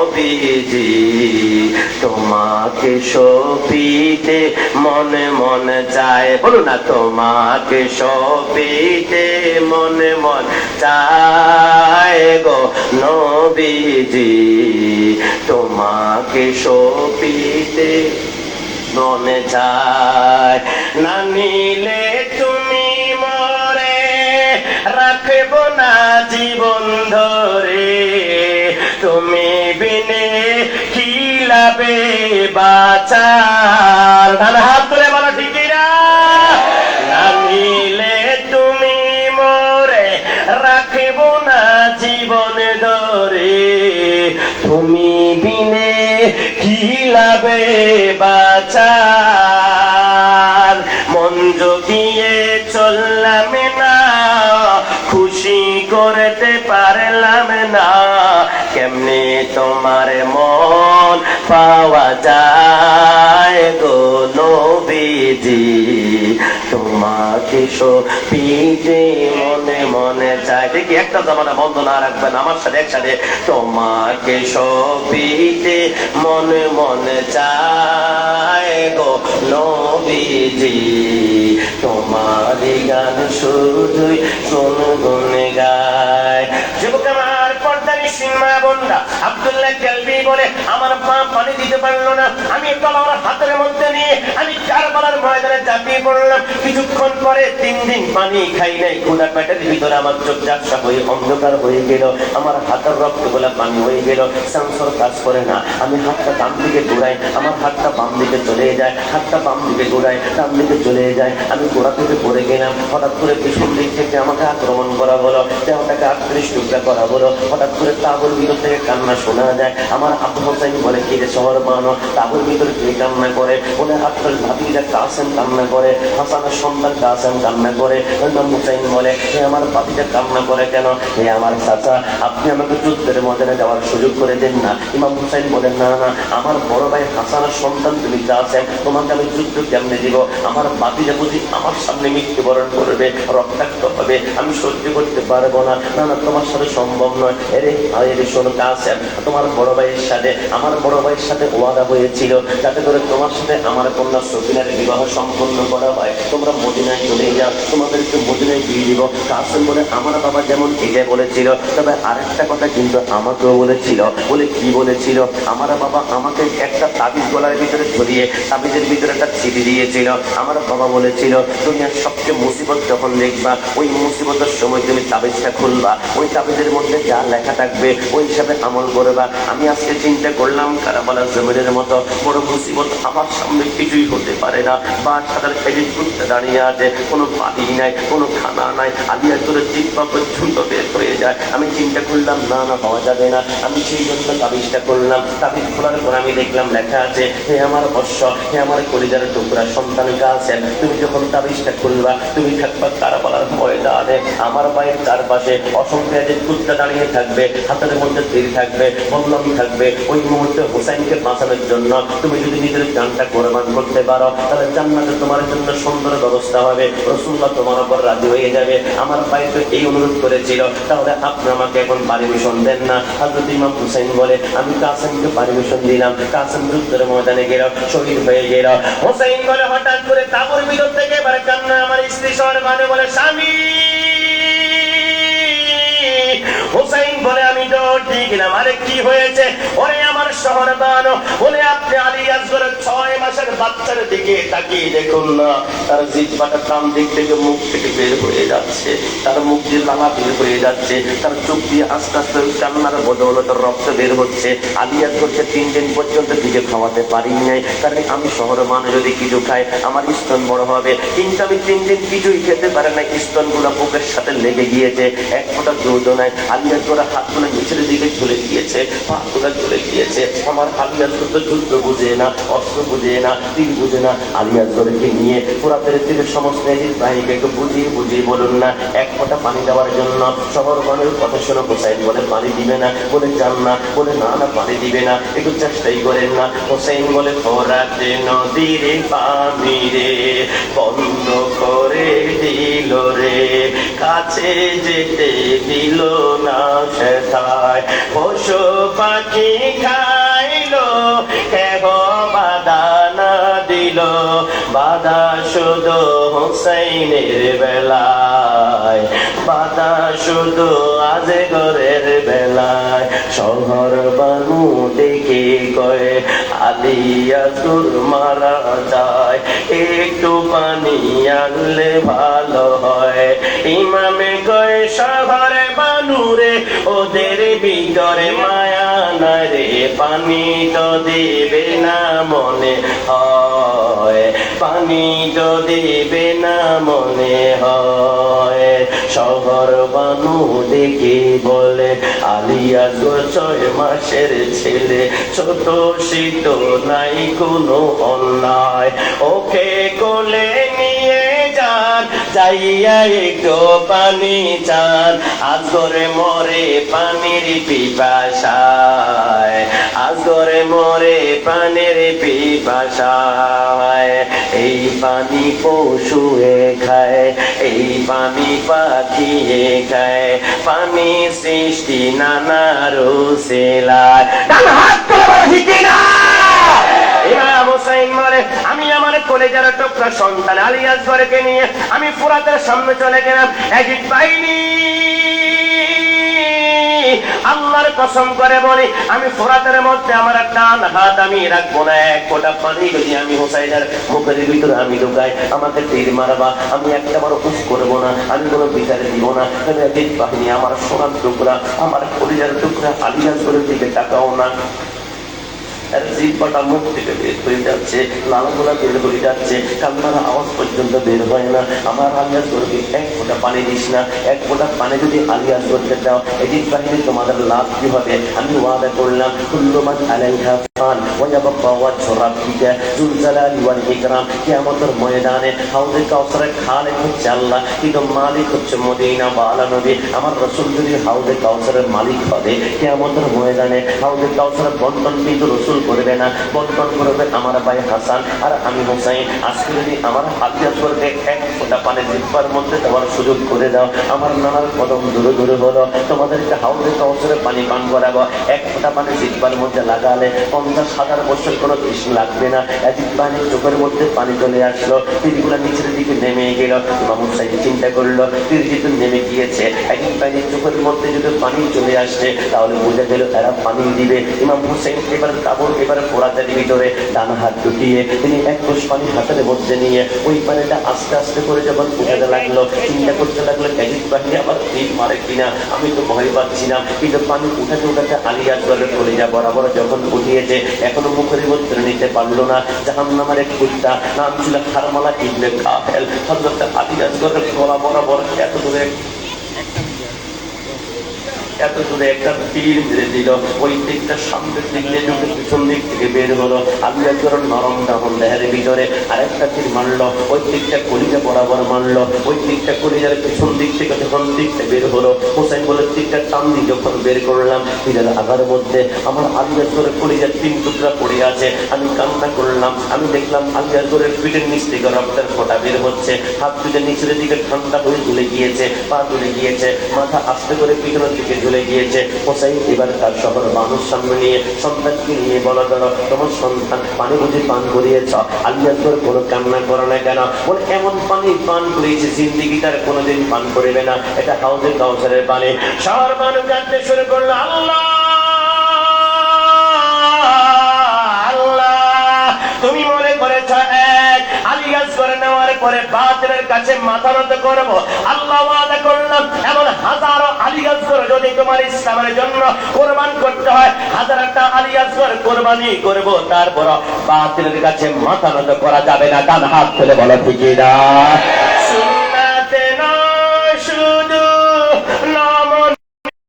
নবীজি তোমাকে সপিতে মনে মনে চায়, বলো না তোমাকে সপিতে মনে মনে চায় গো নবীজি তোমাকে সপিতে মনে চায়। না নিলে তুমি মরে রাখব না জীবন ধরে, তুমি বিনে কি লাভে বাঁচার, ডান হাত তুলে বলো ঠিক না। না নিলে তুমি মরে রাখব না জীবন ধরে, তুমি বিনে কি লাভে বাঁচার। মন জগিয়ে চললাম না, খুশি করতে পারলাম না, কেমনে তোমার মন পাওয়া যায় গো নবীজি তোমাকে সপিতে মনে মনে চায়। দেখি একটা জামানা বন্ধ না রাখবেন আমার সাথে একসাথে, তোমাকে সপিতে মনে মনে চায় গো নবীজি তোমারই গান শুধুই গুনগুনে গায়। যুবক আমার পর্দার সিনেমা বন্ধা আব্দুল্লাহ কালবি বলে আমার মা পানি দিতে পারলো না, আমি তলোয়ার হাতের মধ্যে নিয়ে আমি কারবালার ময়দানে ঝাঁপিয়ে পড়লাম। কিছুক্ষণ পরে 3 দিন পানি খাই নাই, ক্ষুধা পেটের ভিতরে আমার চোখ ঝাপসা হয়ে অন্ধকার হয়ে গেল, আমার হাতের রক্ত গোলা পানি হয়ে গেল, সেন্সর কাজ করে না। আমি হাতটা ডান দিকে ঘুরাই, আমার হাতটা বাম দিকে চলে যায়, হাতটা বাম দিকে ঘুরাই, ডান দিকে চলে যায়। আমি গোড়া থেকে পড়ে গেলাম, হঠাৎ করে পিছন দিক থেকে আমাকে আক্রমণ করা হলো, দেহটাকে 38 টুকরা করা হলো। হঠাৎ করে তাবুর ভিতর থেকে কান্না শোনা যায়। আমার আব্বু হোসেন বলে কি রে শহর বানো, তাবুর ভিতরে কে কান্না করে? বলে আপনার ভাতিজা কাসেম কান্না করে, হাসানের সন্তান কাসেম কান্না করে। ইমাম হুসাইন বলে হে আমার ভাতিজা কান্না করে কেন? হে আমার চাচা আপনি আমাকে যুদ্ধের ময়দানে যাওয়ার সুযোগ করে দেন না। ইমাম হুসাইন বলেন না না, আমার বড় ভাই হাসানের সন্তান তুমি কাসেম, তোমাকে আমি যুদ্ধ কেমনে দিব? আমার ভাতিজা বুঝি আমার সামনে মৃত্যুবরণ করবে, রক্তাক্ত হবে, আমি সহ্য করতে পারবো না। না না তোমার সাথে সম্ভব নয়। এরে শোনো কাসেম, তোমার বড় ভাইয়ের সাথে আমার বড় ভাইয়ের সাথে ওয়াদা হয়েছিল যাতে করে তোমার সাথে আমার কন্যা সফিনার বিবাহ সম্পন্ন করা হয়, তোমরা মদিনায় চলে যাও, তোমাদেরকে মদিনায় দিয়ে দিব। কাসেম বলে আমার বাবা যেমন এটা বলেছিল, তবে আরেকটা কথা কিন্তু আমাকেও বলেছিল। বলে কি বলেছিল? আমার বাবা আমাকে একটা তাবিজ গলার ভিতরে ধরিয়ে তাবিজের ভিতরে একটা ছিটি দিয়েছিল। আমার বাবা বলেছিল দুনিয়ার সবচেয়ে মুসিবত যখন দেখবা ওই মুসিবতের সময় তুমি তাবিজটা খুলবা, ওই তাবিজের মধ্যে যা লেখা থাকবে ওই হিসাবে আমল করবা। আমি আজকে চিন্তা করলাম কারাবালার জমিনের মতো বড় মুসিবত আমার সামনে কিছুই হতে পারে না। বা সাদার খেলি ঘুরতে দাঁড়িয়ে আছে, কোনো পানি নাই, কোনো খানা নাই, আলিয়া করে জিব্বা পর্যন্ত বের হয়ে যায়। আমি চিন্তা করলাম না না হওয়া যাবে না। আমি সেই জন্য তাবিজটা করলাম। তাবিজ খোলার পর আমি দেখলাম লেখা আছে হে আমার অশ্ব, হে আমার কলিজার টুকরা সন্তান কাসেম, তুমি যখন তাবিজটা খুলবা তুমি থাকবা কারাবালার ময়দানে, আমার পায়ের চারপাশে অসংখ্য কুত্তা দাঁড়িয়ে থাকবে, হাতের মধ্যে তীর থাকবে, বল্লম থাকবে। ওই মুহূর্তে হোসেনকে বাঁচানোর জন্য তুমি যদি নিজের জানটা কোরবান করতে পারো তাহলে জান্নাতে তোমার জন্য সুন্দর ব্যবস্থা হবে, রাসূলুল্লাহ তোমার উপর রাজি হয়ে যাবে। আমার ভাই তো এই অনুরোধ করেছিল, তাহলে আপনি আমাকে এখন পারমিশন দেন না? হযরত ইমাম হুসাইন বলে আমি কাসেমকে পারমিশন দিলাম। কাসেম যুদ্ধের ময়দানে গেল, শহীদ হয়ে গেল। হুসাইন বলে হঠাৎ করে তাবুর ভিতর থেকে এবারে কান্না। আমার স্ত্রী শহর মানে বলে স্বামী। হুসাইন বলে আমি দৌড় দিয়ে গেলাম। আরে কি হয়েছে? ওরে আমার শহর বানো, বলে আপনি আলী আসগরের 6 মাসের বাচ্চার দিকে তাকিয়ে দেখুন না, তার জিহ্বাটা ডান দিক থেকে মুখ থেকে বের হয়ে যাচ্ছে, তার মুখ দিয়ে লালা বের হয়ে যাচ্ছে, তার চোখ দিয়ে আস্তে আস্তে কান্নার বদৌলতে রক্ত বের হচ্ছে। আলী আসগরকে 3 দিন পর্যন্ত কিছু খাওয়াতে পারি নাই, কারণ আমি শহর মানুষ যদি কিছু খাই আমার স্তন বড় হবে। কিন্তু আমি 3 দিন কিছুই খেতে পারে না, স্তনগুলো বুকের সাথে লেগে গিয়েছে, এক ফোঁটা দুধ নাই। আলী আসগর হাতগুলো নিচের দিকে ঝুলে গিয়েছে, পা গুলো ঝুলে গিয়েছে। আমার আলী আসগর তো যুদ্ধ বুঝে না, অস্ত্র বুঝে না, তীর বুঝে না। আলী আসগরকে নিয়ে ফোরাতের তীরে সমস্ত এজিদ বাহিনীকে একটু বুঝিয়ে বলুন না, এক ফোঁটা পানি দেওয়ার জন্য। শহর মানুষ কথা শোনো, হোসাইন বলে পানি দিবে না, বলে যান না, বলে না পানি দিবে না, একটু চেষ্টাই করেন না। হোসাইন বলে ফোরাতে নদীর পানি রে বন্ধ করে দিল রে, কাছে যেতে দিল না সেথায়, পশু পাখি খাইলো কেহ বাধা না দিল, বাধা শুধু হোসাইনের বেলায়, বাধা শুধু আজগরের বেলায়। শহর বানু দেখে কয়ে আলী আসগর মারা যায়, একটু পানি আনলে ভালো হয়। ইমামে কয়ে শহরে বানুরে ওদের ভিতরে মায়া নাই রে, পানি তো দিবে না মনে হয়, পানি তো দিবে না মনে হয়। শহর বানু দেখে বলে আলী আসগর 6 মাসের ছেলে, ছোট শীত নাই কোনো অন্যায়, ওকে কোলে নিয়ে যান, যাইয়া একটু পানি চান। আসগরে মরে পানির পিপাসায়, আসগরে মরে পানির পিপাসায়। এই পানি পশুয়ে খায়, এই পানি পাখিয়ে খায়, পানি সৃষ্টি নানা রুসেলায়। ইমাম হোসাইন বলে আমি আমার কলেজার টুকরা সন্তান আলী আসগরকে নিয়ে আমি ফোরাতের সামনে চলে গেলাম। এজিদ বাহিনী আল্লাহর কসম করে বলি আমি ফোরাতের মধ্যে আমার ডান হাত আমি রাখবো না, এক ফোঁটা পানি যদি আমি হোসাইনের মুখের ভিতরে আমি ঢুকাই আমাকে তীর মারবা, আমি একটা বার উফ করবো না, আমি কোনো বিচারে দিব না। তবে এজিদ বাহিনী আমার সোনার টুকরা, আমার কলেজার টুকরা আলী আসগরের দিকে তাকাও না। জিহ্বাটা মুখ থেকে বের হয়ে যাচ্ছে, লালাগুলা বের হয়ে যাচ্ছে, কান্নার আওয়াজ পর্যন্ত বের হয় না। আমার আলী আসগরকে এক ফোঁটা পানি দিস না, এক ফোঁটা পানি যদি আলী আসগরকে দাও এজিদ বাহিনী তোমাদের লাভ কি হবে? আমি ওয়াদা করলাম কুল্লু মান আলাইহা ফান ওয়া ইয়াবকা ওয়াজহু রাব্বিকা যুল জালালি ওয়াল ইকরাম। কিয়ামতের ময়দানে হাউজে কাউসারের খালিক হচ্ছে আল্লাহ, কিন্তু মালিক হচ্ছে মদিনা ওয়ালা নবী। আমার রাসূল যদি হাউজে কাউসারের মালিক হবে, কিয়ামতের ময়দানে হাউজে কাউসারের বন্টন কিন্তু রাসূল করবে না, বন্টন করবে আমার ভাই হাসান আর আমি হোসাইন। আজকে যদি আমার আলী আসগরকে এক ফোঁটা পানি জিহ্বার মধ্যে দেওয়ার সুযোগ করে দাও, আমার নানার কদম দূরে দূরে বলো তোমাদেরকে হাউজে কাউসারে পানি পান করাবো, এক ফোঁটা পানি জিহ্বার মধ্যে লাগালে 50,000 বছর কোনো তৃষ্ণা লাগবে না। এজিদ বাহিনীর চোখের মধ্যে পানি চলে আসলো, তীরগুলো নিচের দিকে নেমে গেল। ইমাম হোসাইন চিন্তা করলো তীর যেহেতু নেমে গিয়েছে, এজিদ বাহিনীর চোখের মধ্যে যদি পানি চলে আসছে তাহলে বোঝা গেল এরা পানি দিবে। ইমাম হোসাইন এবার কাবুল এবারে ফোরাতের ভিতরে ডান হাত ঢুকিয়ে তিনি এক কোষ পানি হাতের মধ্যে নিয়ে ওই পানিটা আস্তে আস্তে করে যখন উঠাতে লাগলো, চিন্তা করতে লাগলো এজিদ বাহিনী আবার তীর মারে কিনা, আমি তো ভয় পাচ্ছিলাম। কিন্তু পানি উঠাতে উঠাতে আলী আসগরের কলিজা বরাবর যখন উঠিয়েছে এখনো মুখের মধ্যে নিতে পারলো না। জাহান্নামের এক কুত্তা নাম ছিল খারমালা ইবনে কাহেল, হযরত আলী আসগরের গলা বরাবর এত দূরে একটা তীর মেরে দিল। ওই দিকটা সামনের দিক দিয়ে পিছন দিক থেকে বের হলো। আলী আসগরের নরম দাহন দেহের ভিতরে আরেকটা তীর মারলো, ওই দিকটা কলিজা বরাবর মারলো। ওই দিকটা কলিজার পিছন দিক থেকে যখন দিকটা বের হলো, হোসেন বলে তীরটা টান দিয়ে যখন বের করলাম, তীরের আঘার মধ্যে আমার আলী আসগরের কলিজার 3 টুকরা পড়ে আছে। আমি কান্না করলাম, আমি দেখলাম আলী আসগরের পিঠের নিচ থেকে রক্তের ফোঁটা বের হচ্ছে, হাত দুটো নিচের দিকে ঠান্ডা হয়ে ঝুলে গিয়েছে, পা ঝুলে গিয়েছে, মাথা আস্তে করে পিছনের দিকে ঝুলে গিয়েছে। হোসাইন এবার তার শহর মানুষ সামনে নিয়ে সন্তানকে নিয়ে বলা গেল তোমার সন্তান পানি বুঝে পান করিয়েছ, আলী আসগর কোনো কান্না করো না কেন? বলে এমন পানি পান করিয়েছে জিন্দিগি তার কোনোদিন পান করিবে না, এটা হাউজে কাউসারের পানি। শহর মানুষ কাঁদতে শুরু করলো, আল্লাহ আল্লাহ তুমি মনে করেছ এক আলী আসগর নেওয়ার পরে বাতিলের কাছে মাথা নত করবো? আল্লাহ ওয়াদা করলাম এমন হাজারো আলী আসগর যদি তোমার ইসলামের জন্য কোরবান করতে হয়, হাজারটা আলী আসগর কোরবানি করবো, তারপর বাতিলের কাছে মাথা নত করা যাবে না। কান হাত তুলে বলো ঠিক না?